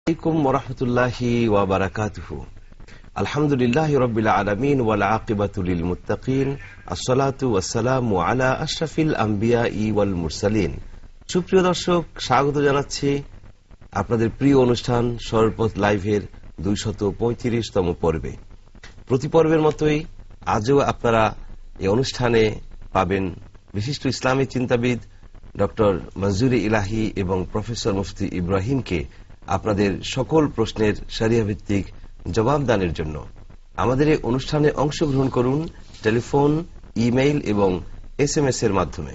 আলাইকুম ওয়া রাহমাতুল্লাহি ওয়া বারাকাতুহু। আলহামদুলিল্লাহি রাব্বিল আলামিন ওয়াল আকিবাতু লিল মুত্তাকিন, আসসালাতু ওয়াসসালামু আলা আশরাফিল আম্বিয়াই ওয়াল মুরসালিন। সুপ্রিয় দর্শক, স্বাগত জানাচ্ছি আপনাদের প্রিয় অনুষ্ঠান সরলপথ লাইভের 235তম পর্বে। প্রতি পর্বের মতোই আজও আপনারা এই অনুষ্ঠানে পাবেন বিশিষ্ট ইসলামী চিন্তাবিদ ডক্টর মনজুর ইলাহি এবং প্রফেসর মুফতি ইব্রাহিমকে আপনাদের সকল প্রশ্নের শরিয়া ভিত্তিক জবাবদানের জন্য। আমাদের এই অনুষ্ঠানে অংশগ্রহণ করুন টেলিফোন, ইমেইল এবং SMS এর মাধ্যমে।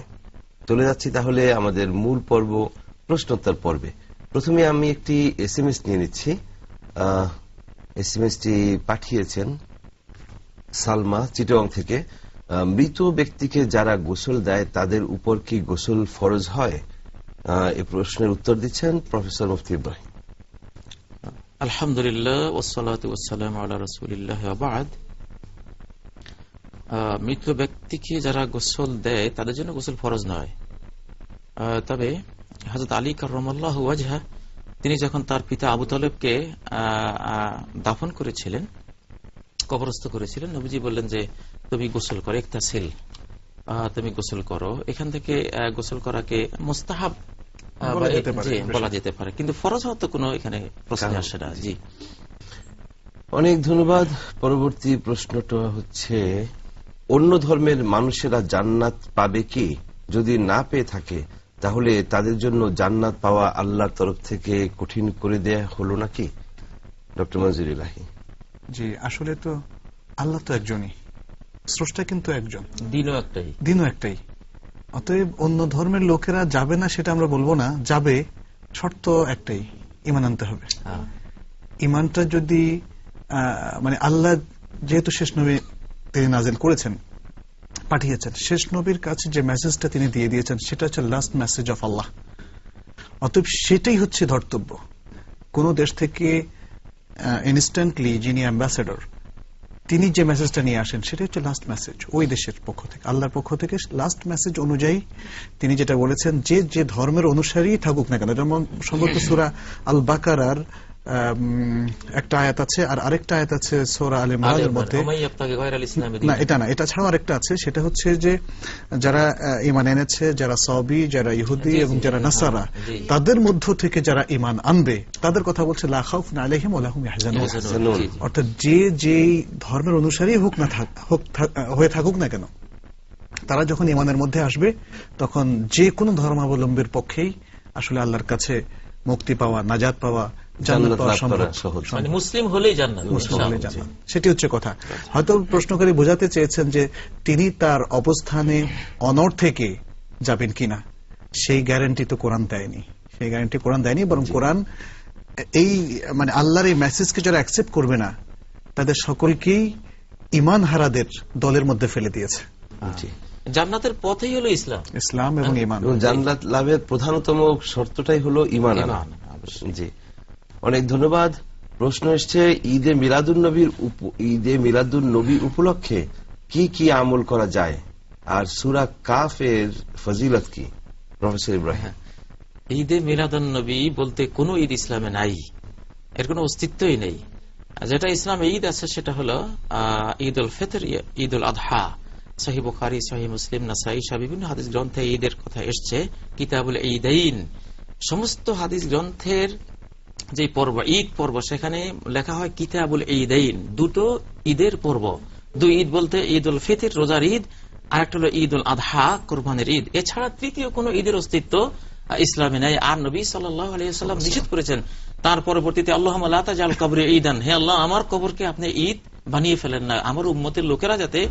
চলে যাচ্ছি তাহলে আমাদের মূল পর্ব, প্রশ্নোত্তর পর্বে। প্রথমে আমি একটি SMS নিয়ে নিচ্ছি। SMSটি পাঠিয়েছেন সালমা চিটগাং থেকে। মৃত ব্যক্তিকে যারা গোসল দেয় তাদের উপর কি গোসল ফরজ হয়? এই প্রশ্নের উত্তর দিচ্ছেন প্রফেসর মুফতি ইব্রাহিম। আলহামদুলিল্লাহ ওয়াসসালাতু ওয়াসসালামু আলা রাসূলিল্লাহ ওয়া বা'দ। মৃত ব্যক্তিকে যারা গোসল দেয় তাদের জন্য গোসল ফরজ নয়। তবে হযরত আলী কাররামাল্লাহু ওয়াজহা তিনি যখন তার পিতা আবু তালেবকে দাফন করেছিলেন, কবরস্থ করেছিলেন, নবীজি বললেন যে তুমি গোসল করো, ইগতাসিল, তুমি গোসল করো। এখান থেকে গোসল করাকে মুস্তাহাব বলা যেতে পারে, কিন্তু ফরজ হওয়া তো কোনো এখানে প্রশ্ন আসে না। জি, অনেক ধন্যবাদ। পরবর্তী প্রশ্নটা হচ্ছে, অন্য ধর্মের মানুষেরা জান্নাত পাবে কি? যদি না পেয়ে থাকে তাহলে তাদের জন্য জান্নাত পাওয়া আল্লাহর তরফ থেকে কঠিন করে দেয়া হলো নাকি? ডক্টর মনজুর ইলাহি। জি, আসলে তো আল্লাহ তো একজনই, স্রষ্টা কিন্তু একজন, দিনও একটাই। অতএব অন্য ধর্মের লোকেরা যাবে না সেটা আমরা বলবো না, যাবে, শর্ত একটাই, ঈমান আনতে হবে। ঈমানটা যদি মানে আল্লাহ যেহেতু শেষ নবী তিনি নাজিল করেছেন, পাঠিয়েছেন, শেষ নবীর কাছে যে মেসেজটা তিনি দিয়ে দিয়েছেন সেটা হচ্ছে লাস্ট মেসেজ অফ আল্লাহ। অতএব সেটাই হচ্ছে ধর্তব্য। কোন দেশ থেকে ইনস্ট্যান্টলি যিনি অ্যাম্বাসেডর তিনি যে মেসেজটা নিয়ে আসেন সেটা হচ্ছে লাস্ট মেসেজ, ওই দেশের পক্ষ থেকে, আল্লাহর পক্ষ থেকে লাস্ট মেসেজ অনুযায়ী তিনি যেটা বলেছেন, যে যে ধর্মের অনুসারী থাকুক না কেন। যেমন সম্ভবত সূরা আল বাকারার একটা আয়াত আছে, আর আরেকটা আয়াত আছে সূরা আলে ইমরানের মধ্যে। না, এটা না, এটা ছাড়াও আরেকটা আছে, সেটা হচ্ছে যে যারা ঈমান এনেছে, যারা সাবি, যারা ইহুদি এবং যারা নাসারা, তাদের মধ্য থেকে যারা ঈমান আনবে তাদের কথা বলছে লা খাউফুন আলাইহিম ওয়া লা হুম ইয়াহজানুন। অর্থাৎ যে যেই ধর্মের অনুসারী হোক না হয়ে থাকুক না কেন, তারা যখন ঈমানের মধ্যে আসবে তখন যে কোনো ধর্মাবলম্বীর পক্ষেই আসলে আল্লাহর কাছে মুক্তি পাওয়া, নাজাত পাওয়া, জান্নাত পাওয়া সম্ভব। মানে মুসলিম হলেই জান্নাত, সেটি হচ্ছে কথা। হয়তো প্রশ্নকারী বোঝাতে চেয়েছেন যে তিনি তার অবস্থানে অনড় থেকে যাবেন কিনা, সেই গ্যারান্টি তো কোরআন দেয়নি। সেই গ্যারান্টি কোরআন দেয়নি, বরং কোরআন এই মানে আল্লাহর এই মেসেজকে যারা অ্যাকসেপ্ট করবে না তাদের সকলকেই ঈমান হারাদের দলের মধ্যে ফেলে দিয়েছে। জান্নাতের পথই হলো ইসলাম, ইসলাম এবং ঈমান। জান্নাত লাভের প্রধানতম শর্তটাই হলো ঈমান আনা। জি, অনেক ধন্যবাদ। প্রশ্ন এসছে, ঈদে মিলাদুন নবী উপলক্ষে কি কি আমল করা যায়, আর সূরা কাফের ফজিলত কি? প্রফেসর ইব্রাহিম। ঈদে মিলাদুন নবী বলতে কোন ঈদ ইসলামে নাই, এর কোনো অস্তিত্বই নেই। যেটা ইসলামে ঈদ আছে সেটা হলো ঈদ উল ফিতর, ঈদ উল আযহা। সহিহ বুখারী, সহিহ মুসলিম, নাসাঈ সহ বিভিন্ন হাদিস গ্রন্থে ঈদের কথা এসছে। কিতাবুল ঈদাইন, সমস্ত হাদিস গ্রন্থের যে পর্ব, ঈদ পর্ব, সেখানে লেখা হয় কিতাবুল ঈদাইন, দুটো ঈদের পর্ব। দুই ঈদ বলতে ঈদ উল ফিতর রোজার ঈদ, আর একটা হলো ঈদ উল আযহা কোরবানির ঈদ। এছাড়া তৃতীয় কোন ঈদের অস্তিত্ব ইসলামে নাই। আর নবী সাল্লাল্লাহু আলাইহি ওয়াসাল্লাম নিষেধ করেছেন তার পরবর্তীতে, আল্লাহুম্মা লা তাজআল কবরি ঈদান, হে আল্লাহ আমার কবরকে আপনি ঈদ বানিয়ে ফেলেন না। আমার উম্মতের লোকেরা যাতে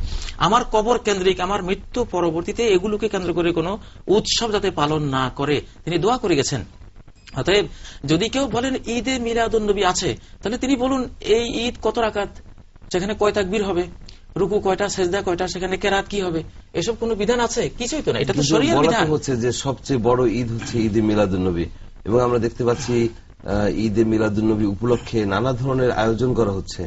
আমার কবর কেন্দ্রিক, আমার মৃত্যু পরবর্তীতে এগুলোকে কেন্দ্র করে কোনো উৎসব যাতে পালন না করে তিনি দোয়া করে গেছেন। অতএব যদি কেউ বলেন ঈদে মিলাদুন নবী আছে, তাহলে তিনি বলুন এই ঈদ কত রাকাত, সেখানে কয় তাকবীর হবে, রুকু কয়টা, সেজদা কয়টা, সেখানে কেরাত কি হবে, এসব কোন বিধান আছে? কিছুই তো না, এটা তো শরীয়তের বিধান। হচ্ছে যে সবচেয়ে বড় ঈদ হচ্ছে ঈদে মিলাদুন নবী, এবং আমরা দেখতে পাচ্ছি ঈদে মিলাদুন নবী উপলক্ষে নানা ধরনের আয়োজন করা হচ্ছে,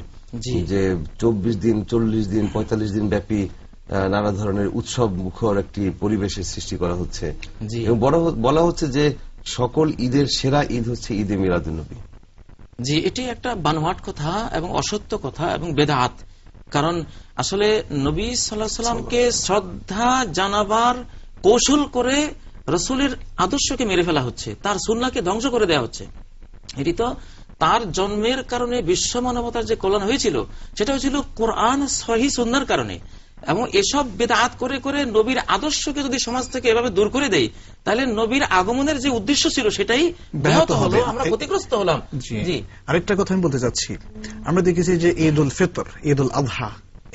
যে 24 দিন, 40 দিন, 45 দিন ব্যাপী নানা ধরনের উৎসব মুখর একটি পরিবেশের সৃষ্টি করা হচ্ছে। এবং বলা হচ্ছে যে সকল ঈদের সেরা ঈদ হচ্ছে ঈদে মিলাদুন নবী। জি, এটি একটা বানোয়াট কথা এবং অসত্য কথা এবং বেদাত। কারণ আসলে নবী সাল্লাল্লাহু আলাইহি সাল্লামকে শ্রদ্ধা জানাবার কৌশল করে রসুলের আদর্শকে মেরে ফেলা হচ্ছে, তার সুন্নাহকে ধ্বংস করে দেওয়া হচ্ছে। এটি তো তার জন্মের কারণে বিশ্ব মানবতার যে কল্যাণ হয়েছিল সেটা হয়েছিল কোরআন সহিহ সুন্নাহর কারণে। এবং এসব বেদাত করে করে নবীর আদর্শকে যদি সমাজ থেকে এভাবে দূর করে দেয়, তাহলে নবীর আগমনের যে উদ্দেশ্য ছিল সেটাই ব্যাহত হলো, আমরা ক্ষতিগ্রস্ত হলাম। জি, আরেকটা কথা আমি বলতে চাচ্ছি, আমরা দেখেছি যে ঈদ উল ফিতর, ঈদ উল আযহা,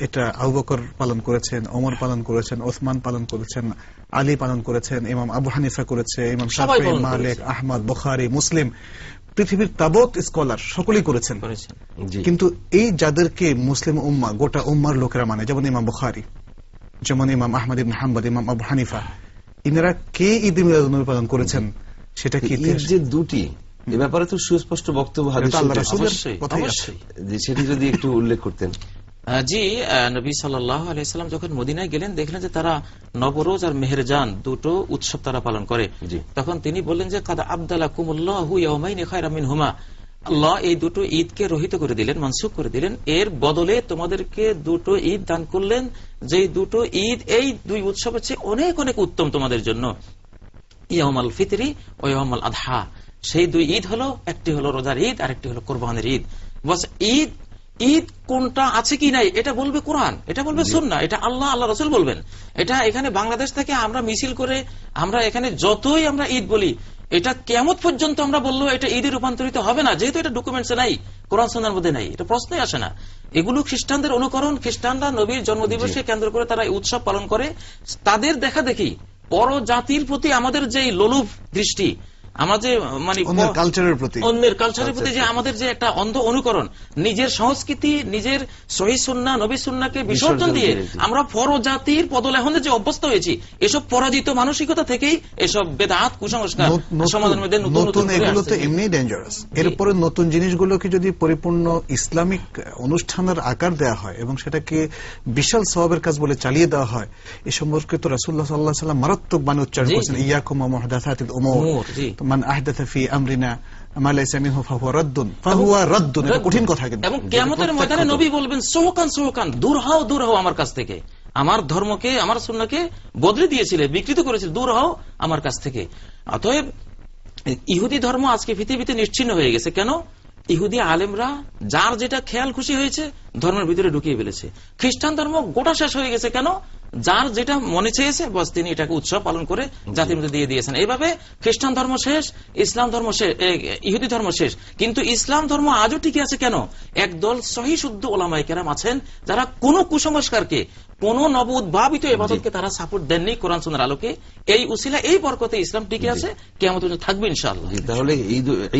এটা আবু বকর পালন করেছেন, ওমর পালন করেছেন, ওসমান পালন করেছেন, আলী পালন করেছেন, ইমাম আবু হানিফা করেছে, ইমাম শাফিঈ, মালিক, আহমদ, বুখারী, মুসলিম, পৃথিবীর তাবৎ স্কলার সকলেই করেছেন। কিন্তু এই যাদেরকে মুসলিম উম্মাহ, গোটা উম্মার লোকেরা মানে, যেমন ইমাম বুখারী, যেমন ইমাম আহমদ ইবনে হাম্বল, ইমাম আবু হানিফা, ইনারা কে ঈদ মিলাদুন্নবী পালন করেছেন? সেটা কি ঈদ যে দুটি, এ ব্যাপারে তো সুস্পষ্ট বক্তব্য হাদিসে সেটি যদি একটু উল্লেখ করতেন। জি, নবী সাল্লাল্লাহু আলাইহি সাল্লাম যখন মদিনায় গেলেন, দেখলেন যে তারা নবরোজ আর মেহেরজান দুটো উৎসব তারা পালন করে। তখন তিনি বললেন যে কাদ আবদালাকুমুল্লাহু ইয়াওমাইনি খায়রাম মিনহুমা, আল্লাহ এই দুটো ঈদকে রহিত করে দিলেন, মানসুখ করে দিলেন, এর বদলে তোমাদেরকে দুটো ঈদ দান করলেন, যে দুটো ঈদ এই দুই উৎসবের চেয়ে অনেক অনেক উত্তম তোমাদের জন্য, ইয়াউমুল ফিতরি ও ইয়াউমুল আযহা। সেই দুই ঈদ হলো, একটি হলো রোজার ঈদ আর একটি হলো কোরবানির ঈদ। বাস ঈদ ঈদ কোনটা আছে কি নাই এটা বলবে কোরআন, এটা বলবে সুন্নাহ, এটা আল্লাহ রাসূল বলবেন। এটা এখানে বাংলাদেশ থেকে আমরা মিছিল করে আমরা এখানে যতই আমরা ঈদ বলি, এটা কিয়ামত পর্যন্ত আমরা বললো এটা ঈদে রূপান্তরিত হবে না, যেহেতু এটা ডকুমেন্টসে নাই, কোরআন সুন্নাহর মধ্যে নাই, এটা প্রশ্নই আসে না। এগুলো খ্রিস্টানদের অনুকরণ, খ্রিস্টানরা নবীর জন্মদিবসকে কেন্দ্র করে তারা উৎসব পালন করে, তাদের দেখা দেখি পর জাতির প্রতি আমাদের যে লোলুপ দৃষ্টি, আমাদের মানে অন্যের কালচারের প্রতি যে আমাদের যে একটা অন্ধ অনুকরণ, নিজের সংস্কৃতি, নিজের সহিহ সুন্নাহ, নবী সুন্নাহকে বিসর্জন দিয়ে আমরা পরজাতির পদলেহনে যে অভ্যস্ত হয়েছি, এসব পরাজিত মানসিকতা থেকেই এসব বেদাত, কুসংস্কার সমাজের মধ্যে নতুন এগুলো তো এমনি ডেঞ্জারাস। এরপরে নতুন জিনিসগুলোকে যদি পরিপূর্ণ ইসলামিক অনুষ্ঠানের আকার দেওয়া হয় এবং সেটাকে বিশাল সওয়াবের কাজ বলে চালিয়ে দেওয়া হয়, এ সম্পর্কে তো রাসূলুল্লাহ সাল্লাল্লাহু আলাইহি ওয়াসাল্লাম মারাত্মক বাণী উচ্চারণ করেছেন, ইয়াকুম ওয়া মুহদাসাতিল উমুর মান আহদাথা ফি আমরিনা মা লাইসা মিনহু ফাহুয়া রাদ্দুন, ফাহুয়া রাদ্দুন, এটা কঠিন কথা। কিন্তু এবং কিয়ামতের ময়দানে নবী বলবেন সোহকান সোহকান, দূর হও দূর হও আমার কাছ থেকে, আমার ধর্মকে, আমার সুন্নাহকে বদলে দিয়েছিলে, বিকৃত করেছিলে, দূর হও আমার কাছ থেকে। অতএব ইহুদি ধর্ম আজকে পৃথিবীতে নিশ্চিহ্ন হয়ে গেছে। কেন? ইহুদি আলেমরা যার যেটা খেয়াল খুশি হয়েছে ধর্মের ভিতরে ঢুকিয়ে ফেলেছে। খ্রিস্টান ধর্ম গোটা শেষ হয়ে গেছে। কেন? যার যেটা মনে চেয়েছে বস তিনি এটাকে উৎসব পালন করে জাতির মধ্যে দিয়ে দিয়েছেন। এইভাবে খ্রিস্টান ধর্ম শেষ, ইসলাম ধর্ম শেষ, ইহুদি ধর্ম শেষ। কিন্তু ইসলাম ধর্ম আজও টিকে আছে। কেন? একদল সহিহ শুদ্ধ ওলামায়ে কেরাম আছেন যারা কোন কুসংস্কারকে, কোন নব উদ্ভাবিত ইবাদতকে তারা সাপোর্ট দেননি কোরআন সুন্নাহর আলোকে। এই উসিলা, এই বরকতে ইসলাম টিকে আছে, কিয়ামত পর্যন্ত থাকবে ইনশাআল্লাহ। তাহলে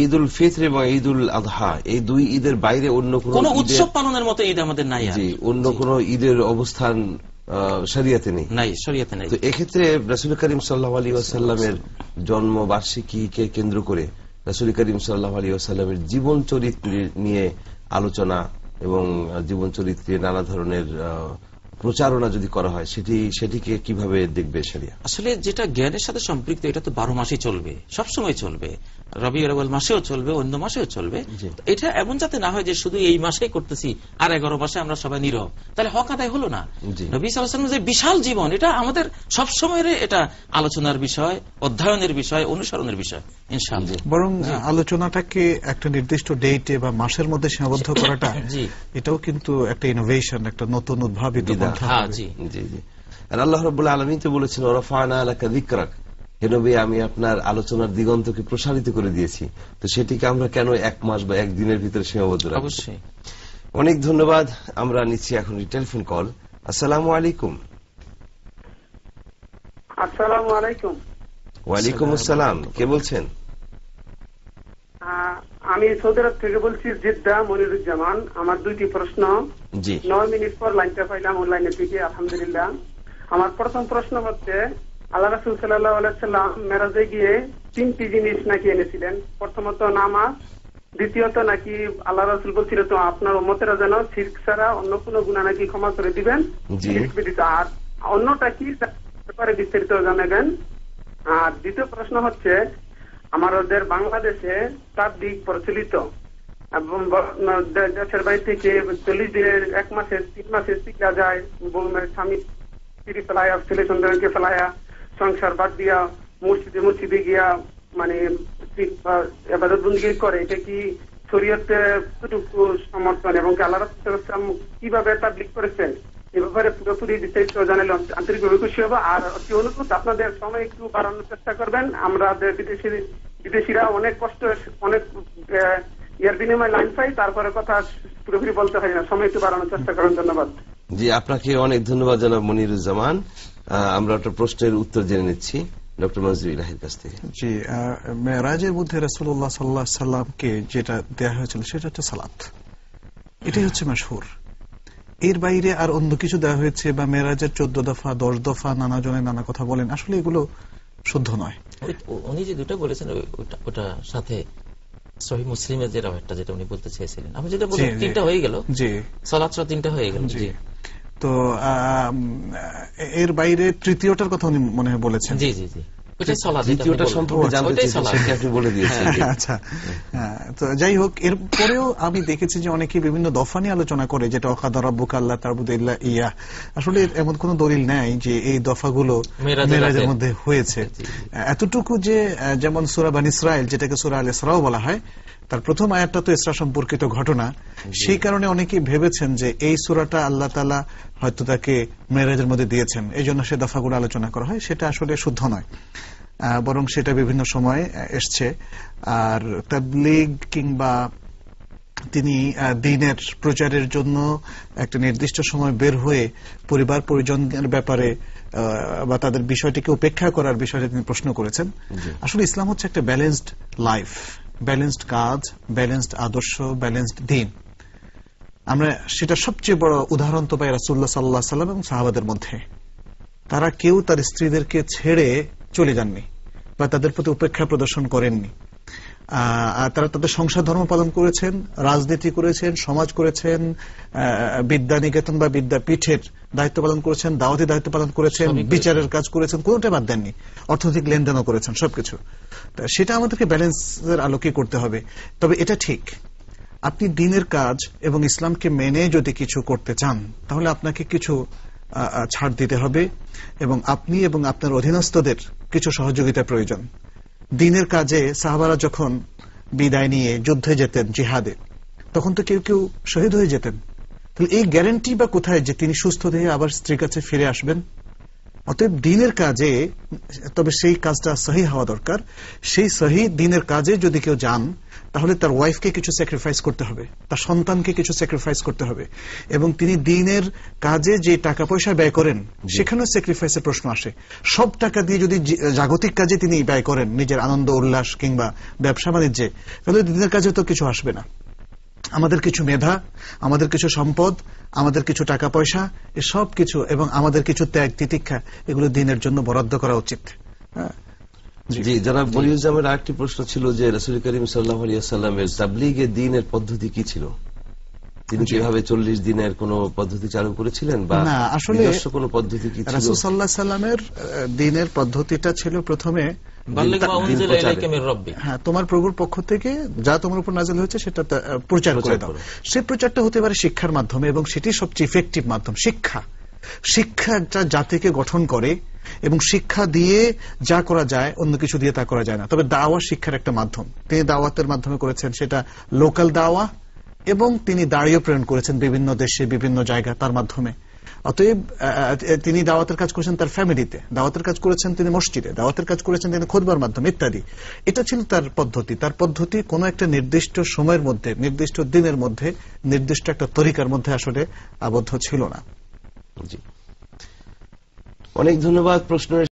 ঈদুল ফিতর এবং ঈদুল আযহা, এই দুই ঈদের বাইরে অন্য কোন উৎসব পালনের মতো ঈদ আমাদের নাই। অন্য কোন ঈদের অবস্থান শরিয়াতে নেই। শরিয়াতে নেই। তো এক্ষেত্রে রাসূল করিম সাল্লাল্লাহু আলাইহি ওয়াসাল্লামের জন্মবার্ষিকীকে কেন্দ্র করে রাসূল করিম সাল্লাল্লাহু আলাইহি ওয়াসাল্লামের জীবন চরিত্র নিয়ে আলোচনা এবং জীবন চরিত্রে নানা ধরনের প্রচারণা যদি করা হয়, সেটিকে কিভাবে দেখবে শরিয়া? আসলে যেটা জ্ঞানের সাথে সম্পৃক্ত, এটা তো 12 মাসই চলবে, সবসময় চলবে, রবিউল আউয়াল মাসেও চলবে, অন্য মাসেও চলবে। এটা এমন যাতে না হয় যে শুধু এই মাসেই করতেছি আর 11 মাসে আমরা সবাই নীরব, তাহলে হক আদায় হলো না। নবী সাল্লাল্লাহু আলাইহি ওয়াসাল্লামের যে বিশাল জীবন, এটা আমাদের সবসময়ের এটা আলোচনার বিষয়, অধ্যয়নের বিষয়, অনুসরণের বিষয় ইনশাআল্লাহ। বরং আলোচনাটাকে একটা নির্দিষ্ট ডেটে বা মাসের মধ্যে সীমাবদ্ধ করাটা, এটাও কিন্তু একটা ইনোভেশন, একটা নতুন উদ্ভাবিত পন্থা। আর আল্লাহ রাব্বুল আলামিন তো বলেছেন ওয়ারাফা'না লাকা যিকরাক, হে নবী আমি আপনার আলোচনার দিগন্তকে প্রসারিত করে দিয়েছি। তো সেটিকে আমরা কেন এক মাস বা একদিনের ভিতরে সীমাবদ্ধ রাখব? অবশ্যই। অনেক ধন্যবাদ। আমরা নিচ্ছি এখন টেলিফোন কল। আসসালামু আলাইকুম। আসসালামু আলাইকুম। ওয়ালাইকুম আসসালাম। কে বলছেন? আমি সৌদি আরব থেকে বলছি, জিদ্দা, মনিরুজ্জামান। আমার দুইটি প্রশ্ন। 9 মিনিট পর লাইনটা পাইলাম অনলাইনে থেকে, আলহামদুলিল্লাহ। আমার প্রথম প্রশ্ন হচ্ছে, আল্লাহ রাসূল সাল্লাল্লাহু আলাইহি ওয়াসাল্লাম মেরাজে গিয়ে 3টি জিনিস নাকি এনেছিলেন। প্রথমত নামাজ, দ্বিতীয়ত নাকি আল্লাহ রাসূল বলছিল তো আপনার উম্মতেরা যেন শিরক ছাড়া অন্য কোনো গুনাহ নাকি ক্ষমা করে দিবেন, শিরক ব্যতীত। আর অন্যটা কি ব্যাপারে বিস্তারিত জানাবেন। আর দ্বিতীয় প্রশ্ন হচ্ছে, আমাদের বাংলাদেশে তাবলীগ প্রচলিত, দেশের বাড়ি থেকে 40 দিনের 1 মাসের 3 মাসের শিক্ষা যায়, স্বামী স্ত্রী ফেলায়া, ছেলে সন্তানকে ফেলায়া, সংসার বাদ দিয়া মসজিদে গিয়া মানে ইবাদত বন্দেগী করে, এটা কি শরীয়তে কতটুকু সমর্থন এবং আল্লাহ রাসূল কিভাবে তাবলীগ করেছেন এ ব্যাপারে পুরোপুরি বিস্তারিত জানালে আন্তরিকভাবে খুশি হবো। আর অতি অনুরোধ আপনাদের সময় একটু বাড়ানোর চেষ্টা করবেন। আমরা বিদেশিরা অনেক কষ্ট, অনেক ইয়ার বিনিময়ে লাইন পাই, তারপরে কথা পুরোপুরি বলতে হয় না, সময় একটু বাড়ানোর চেষ্টা করেন। ধন্যবাদ। জি, আপনাকে অনেক ধন্যবাদ জানাব মনিরুজ্জামান। আমরা একটা প্রশ্নের উত্তর জেনে নিচ্ছি ডক্টর মনজুর ইলাহির কাছ থেকে। জি, মেরাজের মধ্যে রাসূলুল্লাহ সাল্লাল্লাহু আলাইহি সাল্লামকে যেটা দেয়া হয়েছিল সেটা হচ্ছে সালাত, এটাই হচ্ছে মাশহুর। এর বাইরে আর অন্য কিছু দেওয়া হয়েছে বা মেরাজের 14 দফা 10 দফা নানা জনে নানা কথা বলেন, আসলে এগুলো শুদ্ধ নয়। উনি যে দুটো বলেছেন ওটা সাথে সহিহ মুসলিমের যে রাওয়ায়াতটা যেটা উনি বলতে চেয়েছিলেন, আমি যেটা বললাম 3টা হয়ে গেল। জি, সালাত সহ 3টা হয়ে গেল। জি, তো এর বাইরে তৃতীয়টার কথা উনি মনে হয় বলেছেন। জি জি জি, আচ্ছা, তো যাই হোক, এরপরেও আমি দেখেছি যে অনেকে বিভিন্ন দফা নিয়ে আলোচনা করে, যেটা ওয়াকাদা রাব্বুকা আল্লা তা'বুদু ইল্লা ইয়্যাহ। আসলে এমন কোন দলিল নাই যে এই দফাগুলো মেরাজের মধ্যে হয়েছে। এতটুকু যে যেমন সূরা বনী ইসরাঈল, যেটাকে সূরা আল ইসরাও বলা হয়, তার প্রথম আয়াতটা তো ইসরা সম্পর্কিত ঘটনা, সেই কারণে অনেকেই ভেবেছেন যে এই সূরাটা আল্লাহ তাআলা হয়তো তাকে মেরাজের মধ্যে দিয়েছেন, এই জন্য সে দফাগুলো আলোচনা করা হয়। সেটা আসলে শুদ্ধ নয়, বরং সেটা বিভিন্ন সময় এসছে। আর তাবলীগ কিংবা তিনি দ্বীনের প্রচারের জন্য একটা নির্দিষ্ট সময় বের হয়ে পরিবার পরিজনের ব্যাপারে বা তাদের বিষয়টিকে উপেক্ষা করার বিষয়টা তিনি প্রশ্ন করেছেন। আসলে ইসলাম হচ্ছে একটা ব্যালেন্সড লাইফ, ব্যালেন্সড কাজ, ব্যালেন্সড আদর্শ, ব্যালেন্সড দ্বীন। আমরা সেটা সবচেয়ে বড় উদাহরণ তো পাই রাসূলুল্লাহ সাল্লাল্লাহু আলাইহি ওয়াসাল্লাম এবং সাহাবাদের মধ্যে। তারা কেউ তার স্ত্রীদেরকে ছেড়ে চলে যাননি বা তাদের প্রতি উপেক্ষা প্রদর্শন করেননি। তারা তাদের সংসার ধর্ম পালন করেছেন, রাজনীতি করেছেন, সমাজ করেছেন, বিদ্যা নিকেতন বা বিদ্যাপীঠের দায়িত্ব পালন করেছেন, দাওয়াতি দায়িত্ব পালন করেছেন, বিচারের কাজ করেছেন, কোনোটা বাদ দেননি, অর্থনৈতিক লেনদেনও করেছেন, সবকিছু। সেটা আমাদেরকে ব্যালেন্সের আলোকে করতে হবে। তবে এটা ঠিক, আপনি দ্বীনের কাজ এবং ইসলামকে মেনে যদি কিছু করতে চান, তাহলে আপনাকে কিছু ছাড় দিতে হবে এবং আপনি এবং আপনার অধীনস্থদের কিছু সহযোগিতা প্রয়োজন। দ্বীনের কাজে সাহাবারা যখন বিদায় নিয়ে যুদ্ধে যেতেন, জিহাদে, তখন তো কেউ কেউ শহীদ হয়ে যেতেন। তাহলে এই গ্যারান্টি বা কোথায় যে তিনি সুস্থ হয়ে আবার স্ত্রীর কাছে ফিরে আসবেন? অতএব দ্বীনের কাজে, তবে সেই কাজটা সহি হওয়া দরকার। সেই সহি দ্বীনের কাজে যদি কেউ যান, তাহলে তার ওয়াইফকে কিছু স্যাক্রিফাইস করতে হবে, তার সন্তানকে কিছু স্যাক্রিফাইস করতে হবে, এবং তিনি দ্বীনের কাজে যে টাকা পয়সা ব্যয় করেন সেখানেও স্যাক্রিফাইসের প্রশ্ন আসে। সব টাকা দিয়ে যদি জাগতিক কাজে তিনি ব্যয় করেন, নিজের আনন্দ উল্লাস কিংবা ব্যবসা বাণিজ্যে, তাহলে দ্বীনের কাজে তো কিছু আসবে না। আমাদের কিছু মেধা, আমাদের কিছু সম্পদ, আমাদের কিছু টাকা পয়সা, এসব কিছু, এবং আমাদের কিছু ত্যাগ তিতিক্ষা, এগুলো দ্বীনের জন্য বরাদ্দ করা উচিত। জি, জনাব মনিরুজ্জামানের আরেকটি প্রশ্ন ছিল যে রাসূল করিম সাল্লাল্লাহু আলাইহি ওয়াসাল্লামের তাবলীগে দ্বীনের পদ্ধতি কি ছিল? তিনি কিভাবে 40 দিনের কোন পদ্ধতি চালু করেছিলেন বা নিজস্ব কোন পদ্ধতি কি ছিল? রাসূল সাল্লাল্লাহু আলাইহি ওয়াসাল্লামের দ্বীনের পদ্ধতিটা ছিল প্রথমে তোমার প্রভুর পক্ষ থেকে যা তোমার উপর নাযিল হয়েছে সেটা প্রচার করে দাও। সেই প্রচারটা হতে পারে শিক্ষার মাধ্যমে, এবং সেটি সবচেয়ে ইফেক্টিভ মাধ্যম। শিক্ষা একটা জাতিকে গঠন করে, এবং শিক্ষা দিয়ে যা করা যায় অন্য কিছু দিয়ে তা করা যায় না। তবে দাওয়া শিক্ষার একটা মাধ্যম। তিনি দাওয়াতের মাধ্যমে করেছেন, সেটা লোকাল দাওয়া, এবং তিনি দাঁড়িয়ে প্রেরণ করেছেন বিভিন্ন দেশে বিভিন্ন জায়গা তার মাধ্যমে। অতএব তিনি দাওয়াতের কাজ করেছেন তার ফ্যামিলিতে, দাওয়াতের কাজ করেছেন তিনি মসজিদে, দাওয়াতের কাজ করেছেন তিনি খুতবার মাধ্যমে ইত্যাদি। এটা ছিল তার পদ্ধতি। তার পদ্ধতি কোন একটা নির্দিষ্ট সময়ের মধ্যে, নির্দিষ্ট দিনের মধ্যে, নির্দিষ্ট একটা তরিকার মধ্যে আসলে আবদ্ধ ছিল না। অনেক ধন্যবাদ প্রশ্নের